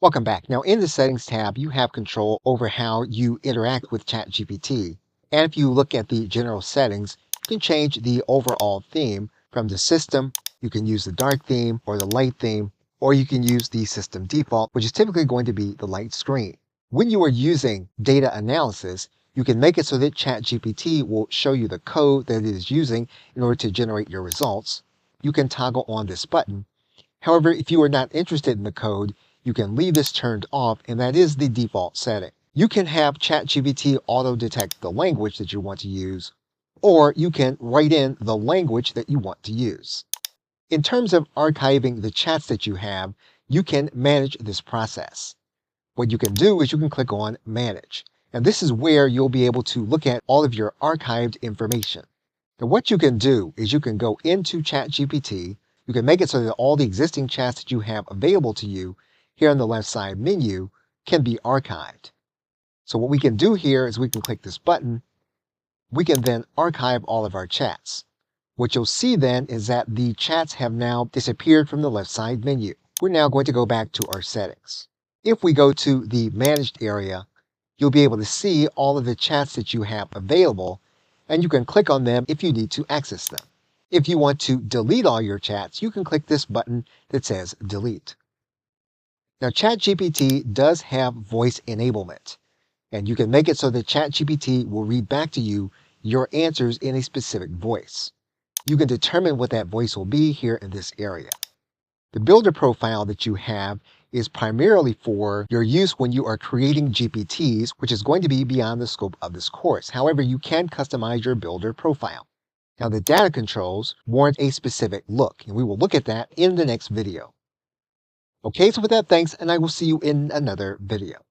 Welcome back. Now in the Settings tab, you have control over how you interact with ChatGPT. And if you look at the general settings, you can change the overall theme from the system. You can use the dark theme or the light theme, or you can use the system default, which is typically going to be the light screen. When you are using data analysis, you can make it so that ChatGPT will show you the code that it is using in order to generate your results. You can toggle on this button. However, if you are not interested in the code, you can leave this turned off, and that is the default setting. You can have ChatGPT auto-detect the language that you want to use, or you can write in the language that you want to use. In terms of archiving the chats that you have, you can manage this process. What you can do is you can click on Manage, and this is where you'll be able to look at all of your archived information. Now, what you can do is you can go into ChatGPT. You can make it so that all the existing chats that you have available to you here on the left side menu can be archived. So what we can do here is we can click this button. We can then archive all of our chats. What you'll see then is that the chats have now disappeared from the left side menu. We're now going to go back to our settings. If we go to the Managed area, you'll be able to see all of the chats that you have available, and you can click on them if you need to access them. If you want to delete all your chats, you can click this button that says Delete. Now, ChatGPT does have voice enablement, and you can make it so that ChatGPT will read back to you your answers in a specific voice. You can determine what that voice will be here in this area. The builder profile that you have is primarily for your use when you are creating GPTs, which is going to be beyond the scope of this course. However, you can customize your builder profile. Now, the data controls warrant a specific look, and we will look at that in the next video. Okay, so with that, thanks, and I will see you in another video.